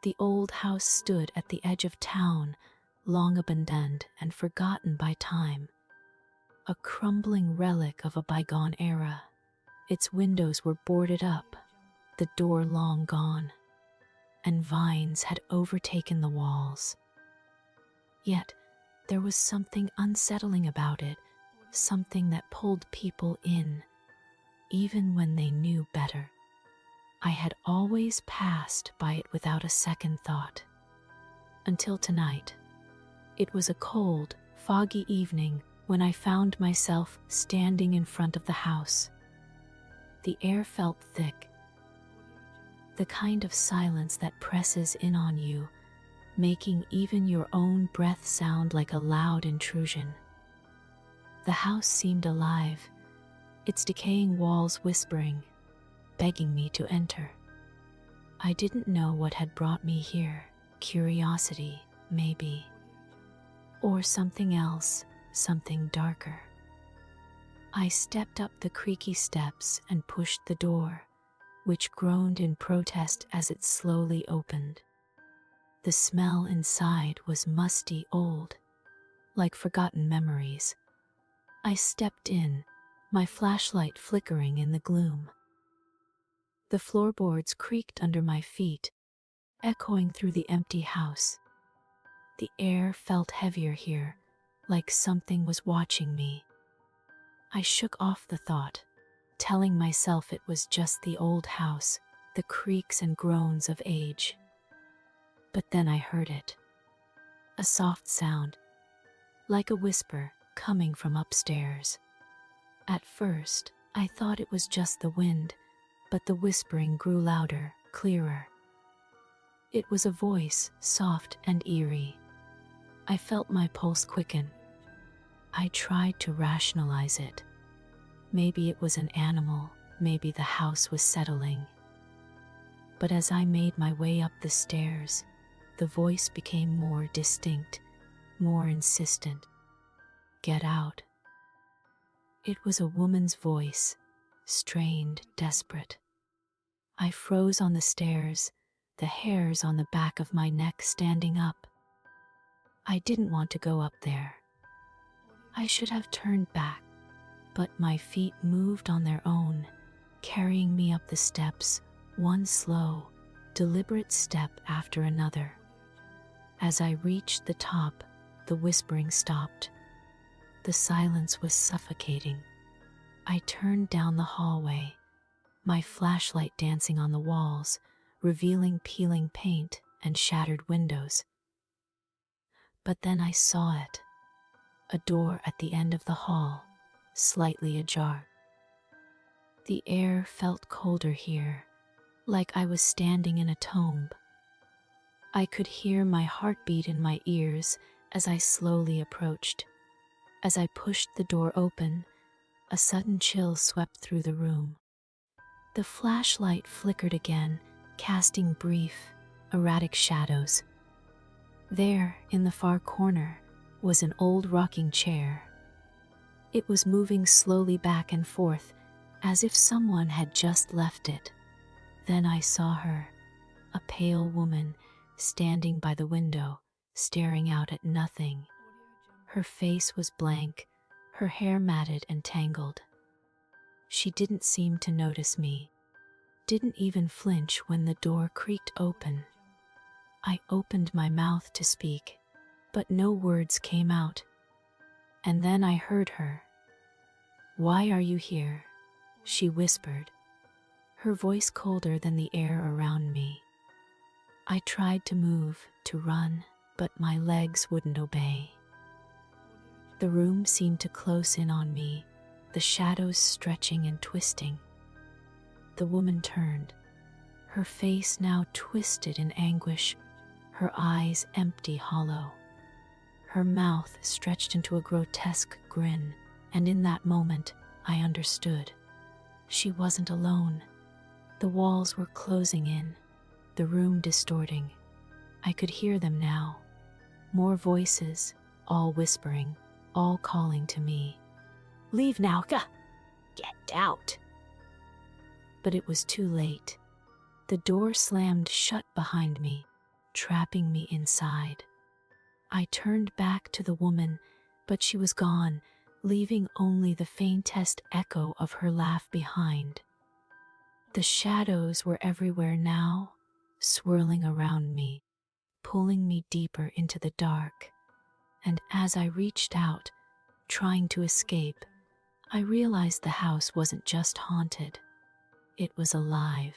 The old house stood at the edge of town, long abandoned and forgotten by time, a crumbling relic of a bygone era. Its windows were boarded up, the door long gone, and vines had overtaken the walls. Yet there was something unsettling about it, something that pulled people in, even when they knew better. I had always passed by it without a second thought. Until tonight. It was a cold, foggy evening when I found myself standing in front of the house. The air felt thick, the kind of silence that presses in on you, making even your own breath sound like a loud intrusion. The house seemed alive, its decaying walls whispering, begging me to enter. I didn't know what had brought me here, curiosity, maybe, or something else, something darker. I stepped up the creaky steps and pushed the door, which groaned in protest as it slowly opened. The smell inside was musty old, like forgotten memories. I stepped in, my flashlight flickering in the gloom. The floorboards creaked under my feet, echoing through the empty house. The air felt heavier here, like something was watching me. I shook off the thought, telling myself it was just the old house, the creaks and groans of age. But then I heard it. A soft sound, like a whisper coming from upstairs. At first, I thought it was just the wind, but the whispering grew louder, clearer. It was a voice, soft and eerie. I felt my pulse quicken. I tried to rationalize it. Maybe it was an animal, maybe the house was settling. But as I made my way up the stairs, the voice became more distinct, more insistent. Get out. It was a woman's voice, strained, desperate. I froze on the stairs, the hairs on the back of my neck standing up. I didn't want to go up there. I should have turned back, but my feet moved on their own, carrying me up the steps, one slow, deliberate step after another. As I reached the top, the whispering stopped. The silence was suffocating. I turned down the hallway, my flashlight dancing on the walls, revealing peeling paint and shattered windows. But then I saw it. A door at the end of the hall, slightly ajar. The air felt colder here, like I was standing in a tomb. I could hear my heartbeat in my ears as I slowly approached. As I pushed the door open, a sudden chill swept through the room. The flashlight flickered again, casting brief, erratic shadows. There, in the far corner, was an old rocking chair. It was moving slowly back and forth, as if someone had just left it. Then I saw her, a pale woman, standing by the window, staring out at nothing. Her face was blank, her hair matted and tangled. She didn't seem to notice me, didn't even flinch when the door creaked open. I opened my mouth to speak, but no words came out. And then I heard her. "Why are you here?" she whispered, her voice colder than the air around me. I tried to move, to run, but my legs wouldn't obey. The room seemed to close in on me, the shadows stretching and twisting. The woman turned, her face now twisted in anguish, her eyes empty, hollow. Her mouth stretched into a grotesque grin, and in that moment, I understood. She wasn't alone. The walls were closing in, the room distorting. I could hear them now. More voices, all whispering, all calling to me. "Leave now, get out." But it was too late. The door slammed shut behind me, trapping me inside. I turned back to the woman, but she was gone, leaving only the faintest echo of her laugh behind. The shadows were everywhere now, swirling around me, pulling me deeper into the dark. And as I reached out, trying to escape, I realized the house wasn't just haunted, it was alive.